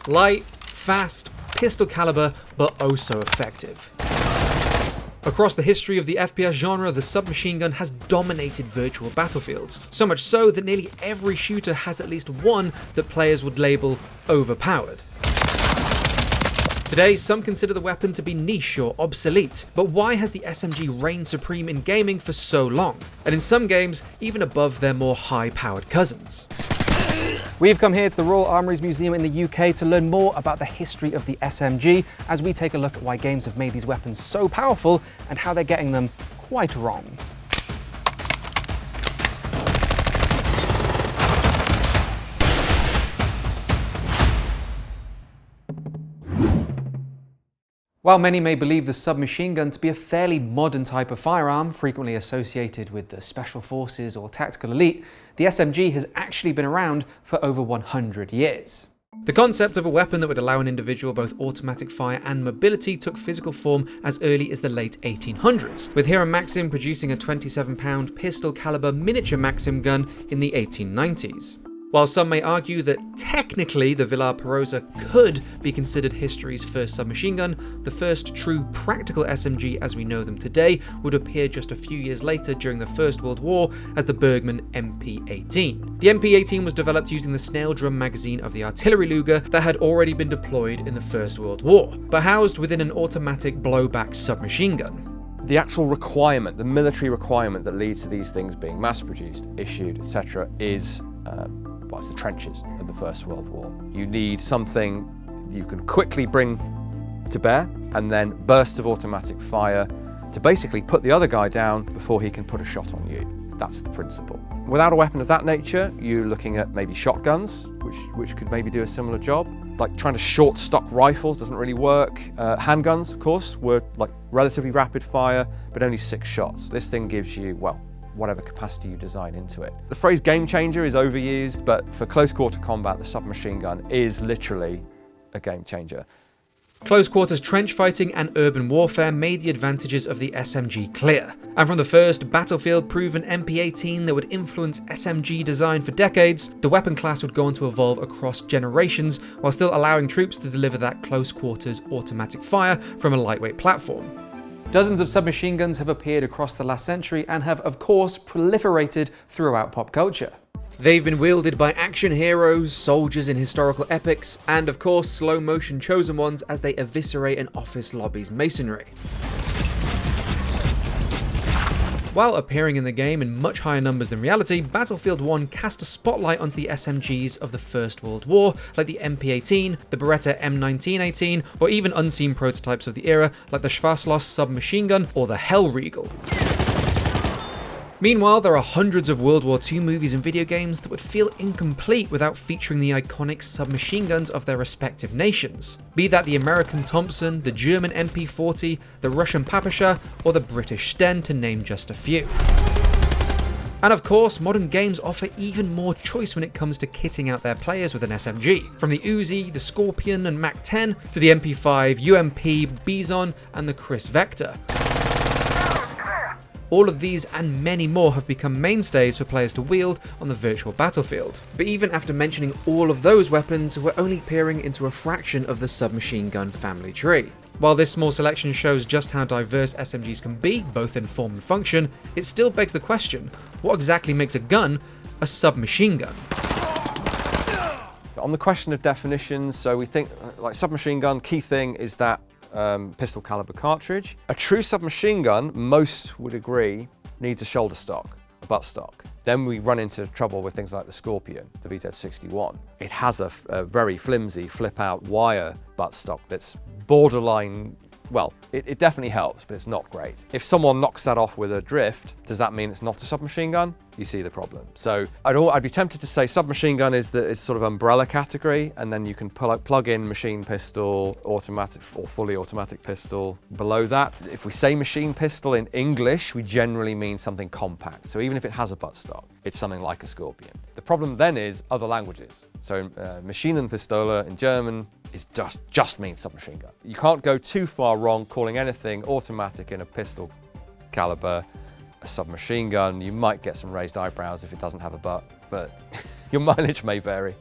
Light, fast, pistol caliber, but oh so effective. Across the history of the FPS genre, the submachine gun has dominated virtual battlefields, so much so that nearly every shooter has at least one that players would label overpowered. Today, some consider the weapon to be niche or obsolete, but why has the SMG reigned supreme in gaming for so long, and in some games, even above their more high-powered cousins? We've come here to the Royal Armouries Museum in the UK to learn more about the history of the SMG as we take a look at why games have made these weapons so powerful and how they're getting them quite wrong. While many may believe the submachine gun to be a fairly modern type of firearm, frequently associated with the special forces or tactical elite, the SMG has actually been around for over 100 years. The concept of a weapon that would allow an individual both automatic fire and mobility took physical form as early as the late 1800s, with Hiram Maxim producing a 27-pound pistol caliber miniature Maxim gun in the 1890s. While some may argue that technically the Villar Perosa could be considered history's first submachine gun, the first true practical SMG as we know them today would appear just a few years later during the First World War as the Bergmann MP-18. The MP-18 was developed using the snail drum magazine of the artillery Luger that had already been deployed in the First World War, but housed within an automatic blowback submachine gun. The actual requirement, the military requirement that leads to these things being mass-produced, issued, etc. is well, it's the trenches of the First World War. You need something you can quickly bring to bear and then bursts of automatic fire to basically put the other guy down before he can put a shot on you. That's the principle. Without a weapon of that nature, you're looking at maybe shotguns, which could maybe do a similar job. Like trying to short stock rifles doesn't really work. Handguns, of course, were like relatively rapid fire, but only 6 shots. This thing gives you, well, whatever capacity you design into it. The phrase game changer is overused, but for close quarter combat, the submachine gun is literally a game changer. Close quarters trench fighting and urban warfare made the advantages of the SMG clear. And from the first battlefield-proven MP-18 that would influence SMG design for decades, the weapon class would go on to evolve across generations while still allowing troops to deliver that close quarters automatic fire from a lightweight platform. Dozens of submachine guns have appeared across the last century and have, of course, proliferated throughout pop culture. They've been wielded by action heroes, soldiers in historical epics, and of course slow-motion chosen ones as they eviscerate an office lobby's masonry. While appearing in the game in much higher numbers than reality, Battlefield 1 cast a spotlight onto the SMGs of the First World War, like the MP-18, the Beretta M1918, or even unseen prototypes of the era, like the Schwarzschild submachine gun or the Hellriegel. Meanwhile, there are hundreds of World War II movies and video games that would feel incomplete without featuring the iconic submachine guns of their respective nations. Be that the American Thompson, the German MP-40, the Russian Papasha, or the British Sten, to name just a few. And of course, modern games offer even more choice when it comes to kitting out their players with an SMG. From the Uzi, the Scorpion and MAC-10, to the MP5, UMP, Bison, and the Chris Vector. All of these and many more have become mainstays for players to wield on the virtual battlefield. But even after mentioning all of those weapons, we're only peering into a fraction of the submachine gun family tree. While this small selection shows just how diverse SMGs can be, both in form and function, it still begs the question, what exactly makes a gun a submachine gun? On the question of definitions, so we think like submachine gun, key thing is that pistol caliber cartridge. A true submachine gun, most would agree, needs a shoulder stock, a butt stock. Then we run into trouble with things like the Scorpion, the VZ61. It has a very flimsy flip-out wire butt stock that's borderline, well, it definitely helps, but it's not great. If someone knocks that off with a drift, does that mean it's not a submachine gun? You see the problem. So I'd be tempted to say submachine gun is sort of umbrella category, and then you can plug in machine pistol, automatic or fully automatic pistol below that. If we say machine pistol in English, we generally mean something compact. So even if it has a buttstock, it's something like a Scorpion. The problem then is other languages. So Maschinenpistole in German is just means submachine gun. You can't go too far wrong calling anything automatic in a pistol caliber a submachine gun. You might get some raised eyebrows if it doesn't have a butt, but your mileage may vary.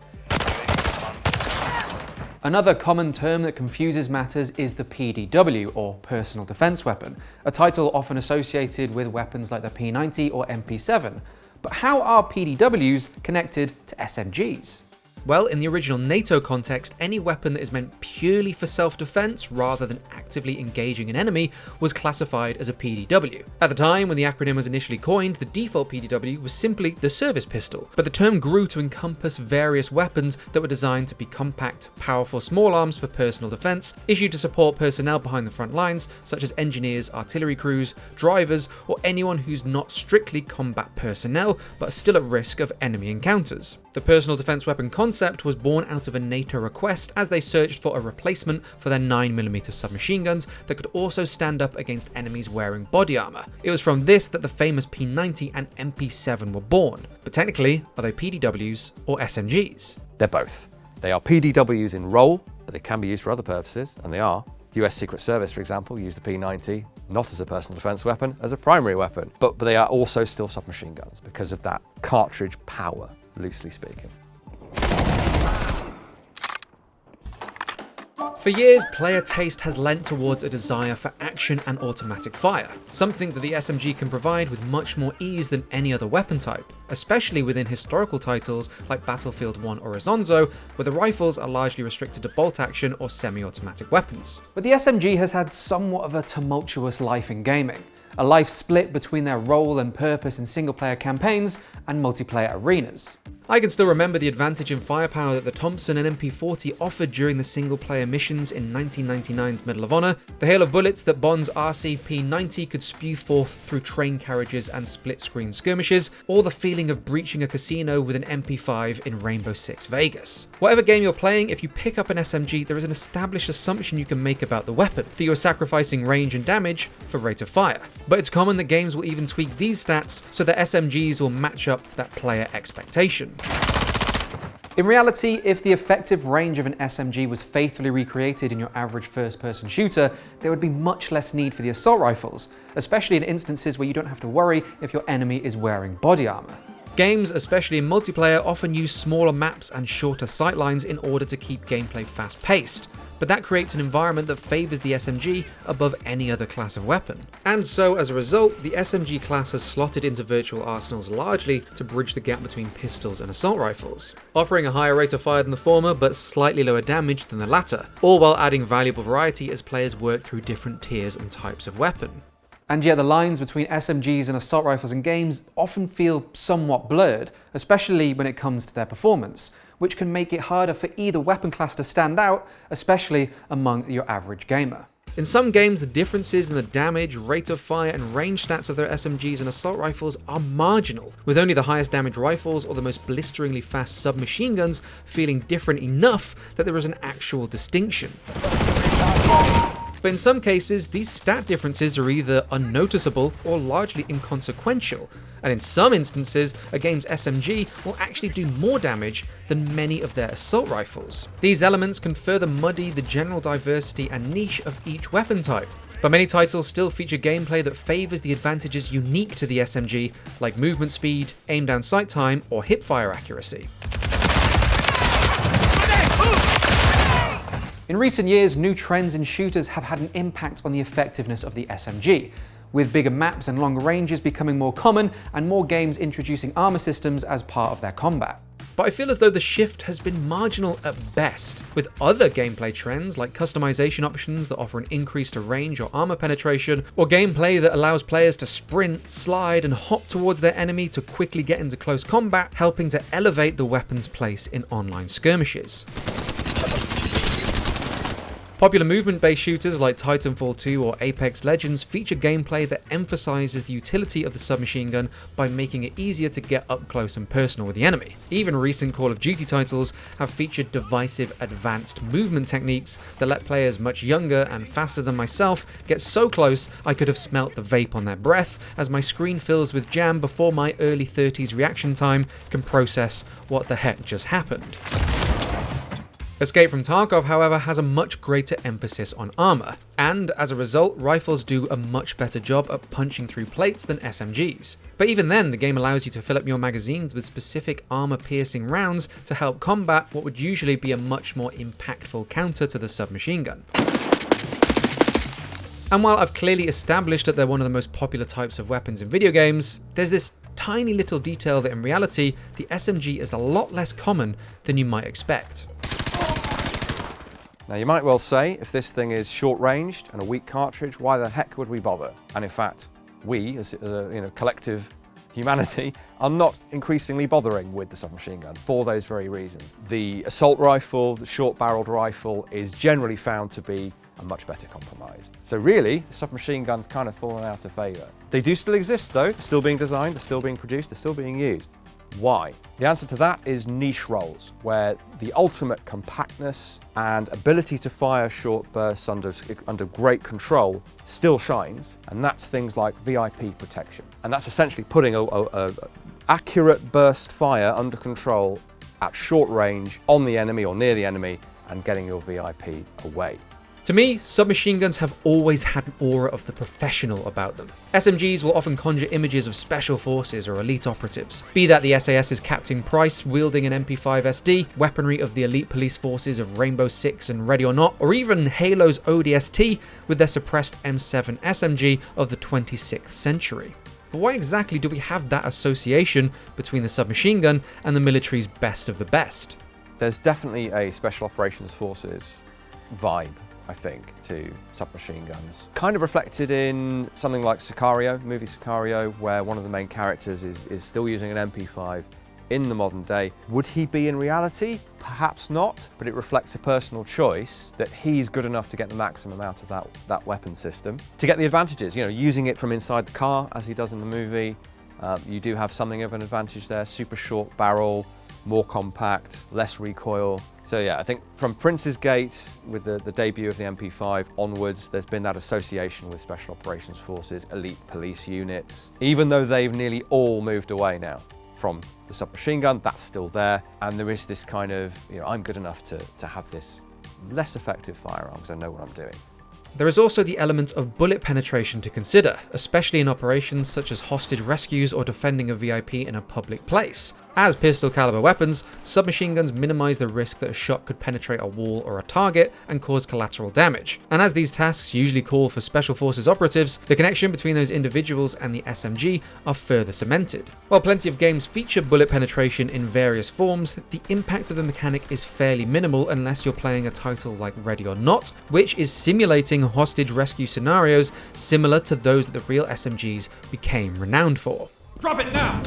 Another common term that confuses matters is the PDW, or personal defense weapon, a title often associated with weapons like the P90 or MP7. But how are PDWs connected to SMGs? Well, in the original NATO context, any weapon that is meant purely for self-defense rather than actively engaging an enemy was classified as a PDW. At the time, when the acronym was initially coined, the default PDW was simply the service pistol, but the term grew to encompass various weapons that were designed to be compact, powerful small arms for personal defense, issued to support personnel behind the front lines, such as engineers, artillery crews, drivers, or anyone who's not strictly combat personnel, but are still at risk of enemy encounters. The personal defense weapon concept was born out of a NATO request as they searched for a replacement for their 9mm submachine guns that could also stand up against enemies wearing body armor. It was from this that the famous P90 and MP7 were born. But technically, are they PDWs or SMGs? They're both. They are PDWs in role, but they can be used for other purposes, and they are. US Secret Service, for example, used the P90 not as a personal defense weapon, as a primary weapon, but they are also still submachine guns because of that cartridge power, loosely speaking. For years, player taste has lent towards a desire for action and automatic fire, something that the SMG can provide with much more ease than any other weapon type, especially within historical titles like Battlefield 1 or Azonzo, where the rifles are largely restricted to bolt action or semi-automatic weapons. But the SMG has had somewhat of a tumultuous life in gaming, a life split between their role and purpose in single-player campaigns and multiplayer arenas. I can still remember the advantage in firepower that the Thompson and MP40 offered during the single-player missions in 1999's Medal of Honor, the hail of bullets that Bond's RCP-90 could spew forth through train carriages and split-screen skirmishes, or the feeling of breaching a casino with an MP5 in Rainbow Six Vegas. Whatever game you're playing, if you pick up an SMG, there is an established assumption you can make about the weapon, that you're sacrificing range and damage for rate of fire. But it's common that games will even tweak these stats so that SMGs will match up to that player expectation. In reality, if the effective range of an SMG was faithfully recreated in your average first-person shooter, there would be much less need for the assault rifles, especially in instances where you don't have to worry if your enemy is wearing body armor. Games, especially in multiplayer, often use smaller maps and shorter sightlines in order to keep gameplay fast-paced, but that creates an environment that favours the SMG above any other class of weapon. And so, as a result, the SMG class has slotted into virtual arsenals largely to bridge the gap between pistols and assault rifles, offering a higher rate of fire than the former but slightly lower damage than the latter, all while adding valuable variety as players work through different tiers and types of weapon. And yet the lines between SMGs and assault rifles in games often feel somewhat blurred, especially when it comes to their performance, which can make it harder for either weapon class to stand out, especially among your average gamer. In some games, the differences in the damage, rate of fire, and range stats of their SMGs and assault rifles are marginal, with only the highest damage rifles or the most blisteringly fast submachine guns feeling different enough that there is an actual distinction. But in some cases, these stat differences are either unnoticeable or largely inconsequential, and in some instances, a game's SMG will actually do more damage than many of their assault rifles. These elements can further muddy the general diversity and niche of each weapon type, but many titles still feature gameplay that favours the advantages unique to the SMG, like movement speed, aim down sight time, or hipfire accuracy. In recent years, new trends in shooters have had an impact on the effectiveness of the SMG, with bigger maps and longer ranges becoming more common and more games introducing armor systems as part of their combat. But I feel as though the shift has been marginal at best, with other gameplay trends like customization options that offer an increase to range or armor penetration, or gameplay that allows players to sprint, slide, and hop towards their enemy to quickly get into close combat, helping to elevate the weapon's place in online skirmishes. Popular movement-based shooters like Titanfall 2 or Apex Legends feature gameplay that emphasizes the utility of the submachine gun by making it easier to get up close and personal with the enemy. Even recent Call of Duty titles have featured divisive advanced movement techniques that let players much younger and faster than myself get so close I could have smelt the vape on their breath as my screen fills with jam before my early 30s reaction time can process what the heck just happened. Escape from Tarkov, however, has a much greater emphasis on armor, and as a result, rifles do a much better job at punching through plates than SMGs. But even then, the game allows you to fill up your magazines with specific armor-piercing rounds to help combat what would usually be a much more impactful counter to the submachine gun. And while I've clearly established that they're one of the most popular types of weapons in video games, there's this tiny little detail that in reality, the SMG is a lot less common than you might expect. Now you might well say, if this thing is short-ranged and a weak cartridge, why the heck would we bother? And in fact, we, as collective humanity, are not increasingly bothering with the submachine gun for those very reasons. The assault rifle, the short-barreled rifle, is generally found to be a much better compromise. So really, the submachine gun's kind of fallen out of favour. They do still exist though, they're still being designed, they're still being produced, they're still being used. Why? The answer to that is niche roles, where the ultimate compactness and ability to fire short bursts under great control still shines, and that's things like VIP protection. And that's essentially putting a accurate burst fire under control at short range on the enemy or near the enemy and getting your VIP away. To me, submachine guns have always had an aura of the professional about them. SMGs will often conjure images of special forces or elite operatives, be that the SAS's Captain Price wielding an MP5 SD, weaponry of the elite police forces of Rainbow Six and Ready or Not, or even Halo's ODST with their suppressed M7 SMG of the 26th century. But why exactly do we have that association between the submachine gun and the military's best of the best? There's definitely a Special Operations Forces vibe, I think, to submachine guns. Kind of reflected in something like Sicario, the movie Sicario, where one of the main characters is still using an MP5 in the modern day. Would he be in reality? Perhaps not, but it reflects a personal choice that he's good enough to get the maximum out of that weapon system. To get the advantages, using it from inside the car, as he does in the movie, you do have something of an advantage there. Super short barrel, more compact, less recoil. So yeah, I think from Prince's Gate, with the debut of the MP5 onwards, there's been that association with Special Operations Forces, elite police units. Even though they've nearly all moved away now from the submachine gun, that's still there. And there is this kind of, I'm good enough to have this less effective firearm because I know what I'm doing. There is also the element of bullet penetration to consider, especially in operations such as hostage rescues or defending a VIP in a public place. As pistol caliber weapons, submachine guns minimize the risk that a shot could penetrate a wall or a target and cause collateral damage. And as these tasks usually call for special forces operatives, the connection between those individuals and the SMG are further cemented. While plenty of games feature bullet penetration in various forms, the impact of the mechanic is fairly minimal unless you're playing a title like Ready or Not, which is simulating hostage rescue scenarios similar to those that the real SMGs became renowned for. Drop it now!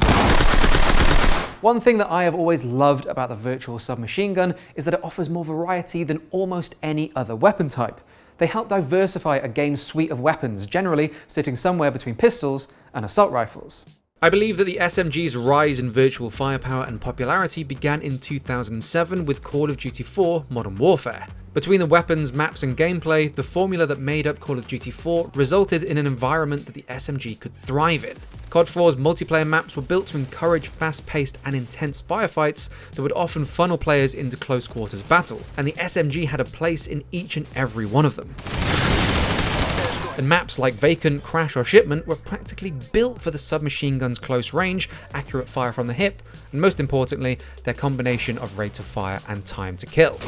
One thing that I have always loved about the virtual submachine gun is that it offers more variety than almost any other weapon type. They help diversify a game's suite of weapons, generally sitting somewhere between pistols and assault rifles. I believe that the SMG's rise in virtual firepower and popularity began in 2007 with Call of Duty 4 Modern Warfare. Between the weapons, maps and gameplay, the formula that made up Call of Duty 4 resulted in an environment that the SMG could thrive in. COD 4's multiplayer maps were built to encourage fast-paced and intense firefights that would often funnel players into close quarters battle, and the SMG had a place in each and every one of them. And maps like Vacant, Crash or Shipment were practically built for the submachine gun's close range, accurate fire from the hip, and most importantly, their combination of rate of fire and time to kill.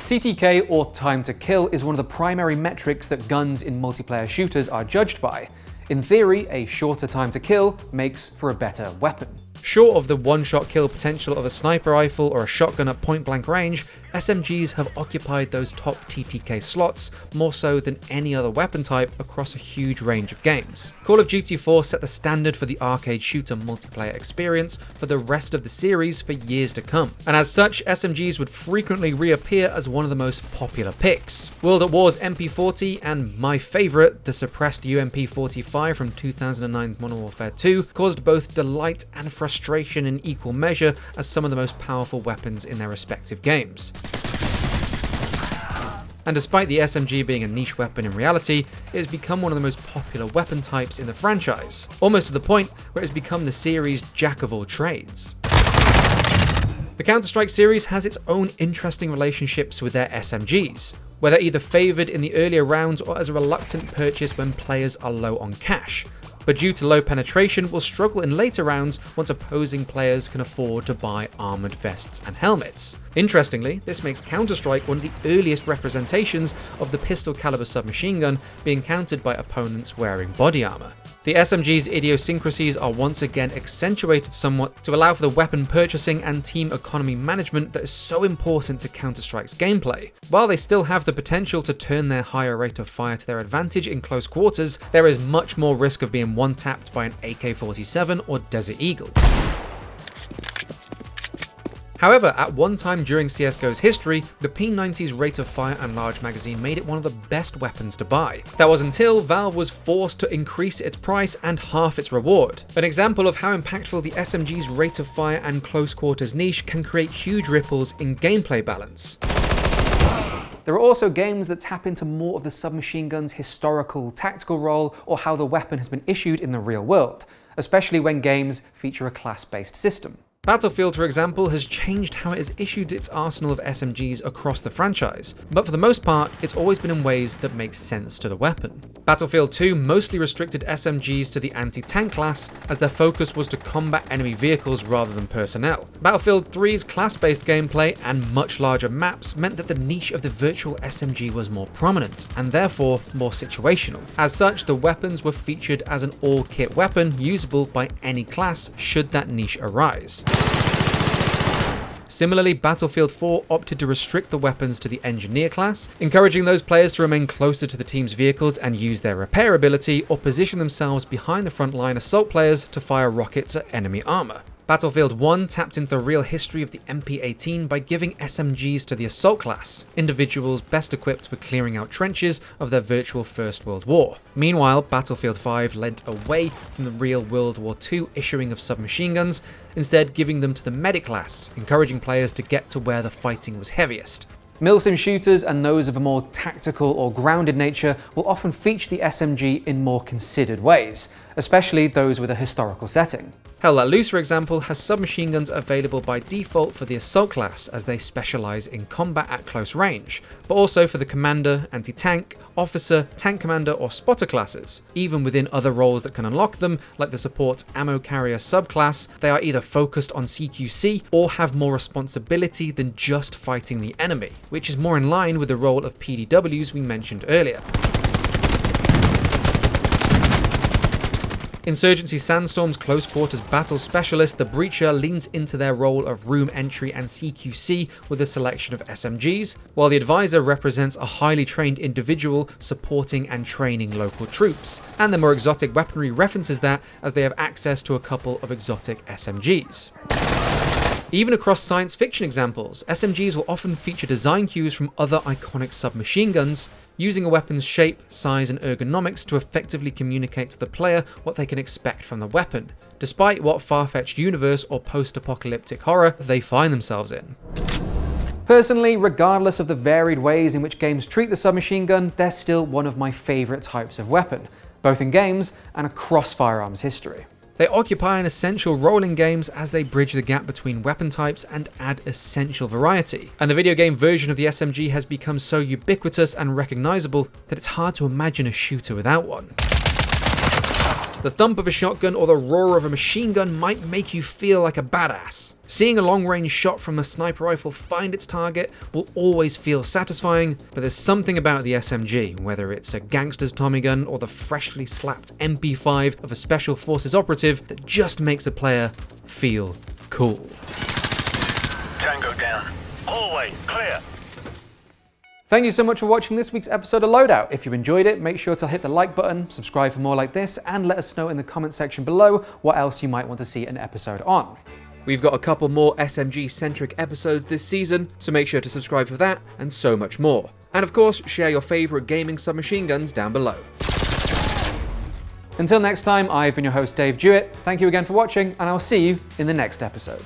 TTK, or time to kill, is one of the primary metrics that guns in multiplayer shooters are judged by. In theory, a shorter time to kill makes for a better weapon. Short of the one-shot kill potential of a sniper rifle or a shotgun at point-blank range, SMGs have occupied those top TTK slots more so than any other weapon type across a huge range of games. Call of Duty 4 set the standard for the arcade shooter multiplayer experience for the rest of the series for years to come, and as such, SMGs would frequently reappear as one of the most popular picks. World at War's MP40 and my favourite, the suppressed UMP45 from 2009's Modern Warfare 2, caused both delight and frustration in equal measure as some of the most powerful weapons in their respective games. And despite the SMG being a niche weapon in reality, it has become one of the most popular weapon types in the franchise, almost to the point where it has become the series' jack of all trades. The Counter-Strike series has its own interesting relationships with their SMGs, where they're either favoured in the earlier rounds or as a reluctant purchase when players are low on cash, but due to low penetration will struggle in later rounds once opposing players can afford to buy armoured vests and helmets. Interestingly, this makes Counter-Strike one of the earliest representations of the pistol caliber submachine gun being countered by opponents wearing body armour. The SMG's idiosyncrasies are once again accentuated somewhat to allow for the weapon purchasing and team economy management that is so important to Counter-Strike's gameplay. While they still have the potential to turn their higher rate of fire to their advantage in close quarters, there is much more risk of being one-tapped by an AK-47 or Desert Eagle. However, at one time during CSGO's history, the P90's rate of fire and large magazine made it one of the best weapons to buy. That was until Valve was forced to increase its price and half its reward. An example of how impactful the SMG's rate of fire and close quarters niche can create huge ripples in gameplay balance. There are also games that tap into more of the submachine gun's historical tactical role or how the weapon has been issued in the real world, especially when games feature a class-based system. Battlefield, for example, has changed how it has issued its arsenal of SMGs across the franchise, but for the most part, it's always been in ways that make sense to the weapon. Battlefield 2 mostly restricted SMGs to the anti-tank class, as their focus was to combat enemy vehicles rather than personnel. Battlefield 3's class-based gameplay and much larger maps meant that the niche of the virtual SMG was more prominent, and therefore more situational. As such, the weapons were featured as an all-kit weapon usable by any class should that niche arise. Similarly, Battlefield 4 opted to restrict the weapons to the Engineer class, encouraging those players to remain closer to the team's vehicles and use their repair ability or position themselves behind the frontline assault players to fire rockets at enemy armour. Battlefield 1 tapped into the real history of the MP18 by giving SMGs to the Assault class, individuals best equipped for clearing out trenches of their virtual First World War. Meanwhile, Battlefield 5 led away from the real World War II issuing of submachine guns, instead giving them to the Medic class, encouraging players to get to where the fighting was heaviest. Milsim shooters and those of a more tactical or grounded nature will often feature the SMG in more considered ways, especially those with a historical setting. Hell Let Loose, for example, has submachine guns available by default for the Assault class as they specialise in combat at close range, but also for the Commander, Anti-Tank, Officer, Tank Commander or Spotter classes. Even within other roles that can unlock them, like the Support Ammo Carrier subclass, they are either focused on CQC or have more responsibility than just fighting the enemy, which is more in line with the role of PDWs we mentioned earlier. Insurgency Sandstorm's close quarters battle specialist, the Breacher, leans into their role of room entry and CQC with a selection of SMGs, while the Advisor represents a highly trained individual supporting and training local troops, and the more exotic weaponry references that as they have access to a couple of exotic SMGs. Even across science fiction examples, SMGs will often feature design cues from other iconic submachine guns, using a weapon's shape, size and ergonomics to effectively communicate to the player what they can expect from the weapon, despite what far-fetched universe or post-apocalyptic horror they find themselves in. Personally, regardless of the varied ways in which games treat the submachine gun, they're still one of my favourite types of weapon, both in games and across firearms history. They occupy an essential role in games as they bridge the gap between weapon types and add essential variety. And the video game version of the SMG has become so ubiquitous and recognisable that it's hard to imagine a shooter without one. The thump of a shotgun or the roar of a machine gun might make you feel like a badass. Seeing a long-range shot from a sniper rifle find its target will always feel satisfying, but there's something about the SMG, whether it's a gangster's Tommy gun or the freshly slapped MP5 of a Special Forces operative, that just makes a player feel cool. Tango down. Hallway clear. Thank you so much for watching this week's episode of Loadout. If you enjoyed it, make sure to hit the like button, subscribe for more like this, and let us know in the comment section below what else you might want to see an episode on. We've got a couple more SMG-centric episodes this season, so make sure to subscribe for that and so much more. And of course, share your favourite gaming submachine guns down below. Until next time, I've been your host Dave Jewitt. Thank you again for watching, and I'll see you in the next episode.